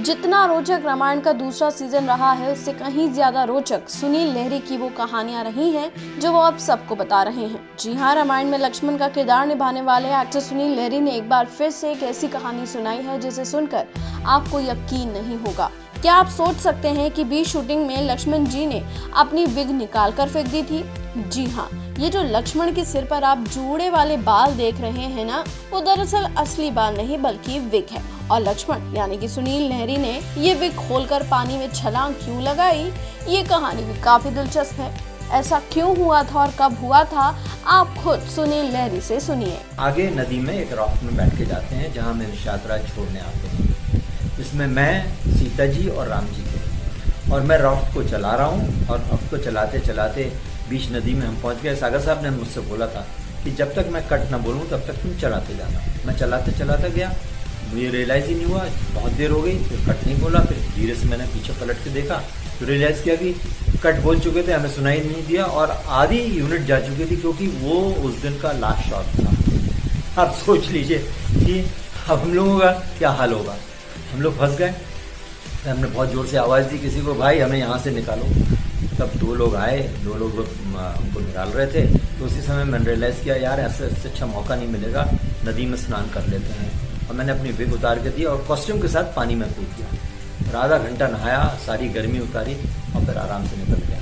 जितना रोचक रामायण का दूसरा सीजन रहा है, उससे कहीं ज्यादा रोचक सुनील लहरी की वो कहानियां रही हैं जो वो अब सबको बता रहे हैं। जी हाँ, रामायण में लक्ष्मण का किरदार निभाने वाले एक्टर सुनील लहरी ने एक बार फिर से एक ऐसी कहानी सुनाई है जिसे सुनकर आपको यकीन नहीं होगा। क्या आप सोच सकते हैं कि बीच शूटिंग में लक्ष्मण जी ने अपनी विग निकाल कर फेंक दी थी? जी हाँ, ये जो लक्ष्मण के सिर पर आप जूड़े वाले बाल देख रहे हैं ना, वो दरअसल असली बाल नहीं बल्कि विग है। और लक्ष्मण यानी कि सुनील लहरी ने ये विग खोलकर पानी में छलांग क्यों लगाई, ये कहानी भी काफी दिलचस्प है। ऐसा क्यों हुआ था और कब हुआ था, आप खुद सुनील लहरी से सुनिए। आगे नदी में एक राफ्ट में बैठ के जाते हैं जहाँ में निषाद राज छोड़ने आते हैं। इसमें मैं, सीता जी और राम जी थे और मैं राफ्ट को चला रहा हूँ और राफ्ट को चलाते चलाते बीच नदी में हम पहुँच गए। सागर साहब ने मुझसे बोला था कि जब तक मैं कट ना बोलूँ तब तक तुम चलाते जाना। मैं चलाते चलाता गया, मुझे रियलाइज़ ही नहीं हुआ, बहुत देर हो गई, फिर कट नहीं बोला। फिर धीरे से मैंने पीछे पलट के देखा तो रियलाइज़ किया कि कट बोल चुके थे, हमें सुनाई नहीं दिया और आधी यूनिट जा चुकी थी क्योंकि वो उस दिन का लास्ट शॉट था। आप सोच लीजिए कि अब हम लोगों का क्या हाल होगा। हम लोग फंस गए। हमने बहुत ज़ोर से आवाज़ दी किसी को, भाई हमें यहाँ से निकालो। तब दो लोग आए, दो लोग हमको निकाल रहे थे। तो उसी समय मैंने रियलाइज़ किया, यार ऐसे अच्छा मौका नहीं मिलेगा, नदी में स्नान कर लेते हैं। और मैंने अपनी विग उतार के दी और कॉस्ट्यूम के साथ पानी में कूद गया और आधा घंटा नहाया, सारी गर्मी उतारी और फिर आराम से निकल गया।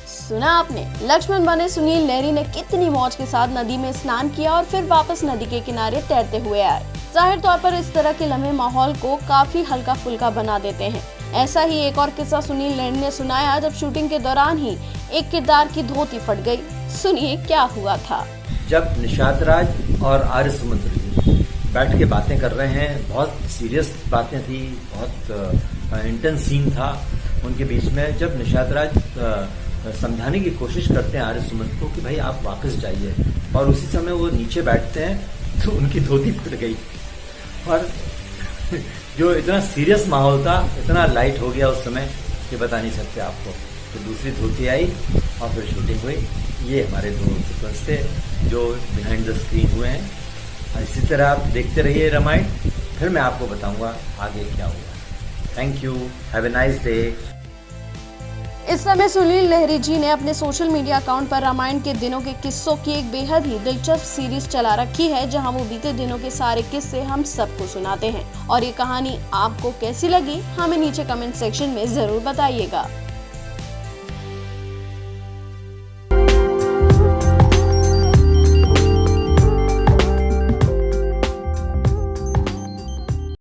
सुना आपने, लक्ष्मण बने सुनील लहरी ने कितनी मौज के साथ नदी में स्नान किया और फिर वापस नदी के किनारे तैरते हुए आए। जाहिर तौर पर इस तरह के लम्हे माहौल को काफी हल्का फुल्का बना देते हैं। ऐसा ही एक और किस्सा सुनील लहरी ने सुनाया जब शूटिंग के दौरान ही एक किरदार की धोती फट गई। सुनिए क्या हुआ था। जब निषाद राज और आर्य सुमंत्र जी बैठ के बातें कर रहे हैं, बहुत सीरियस बातें थी, बहुत इंटेंस सीन था उनके बीच में। जब निषाद राज समझाने की कोशिश करते हैं आर्य सुमंत्र को कि भाई आप वापस जाइए, और उसी समय वो नीचे बैठते हैं तो उनकी धोती फट गई और जो इतना सीरियस माहौल था, इतना लाइट हो गया उस समय कि बता नहीं सकते आपको। तो दूसरी धोती आई और फिर शूटिंग हुई। ये हमारे दो सीक्वेंस थे जो बिहाइंड द स्क्रीन हुए हैं। और इसी तरह आप देखते रहिए रामायण, फिर मैं आपको बताऊंगा आगे क्या हुआ। Thank you, have a nice day. इस समय सुनील लहरी जी ने अपने सोशल मीडिया अकाउंट पर रामायण के दिनों के किस्सों की एक बेहद ही दिलचस्प सीरीज चला रखी है, जहां वो बीते दिनों के सारे किस्से हम सबको सुनाते हैं। और ये कहानी आपको कैसी लगी, हमें नीचे कमेंट सेक्शन में जरूर बताइएगा।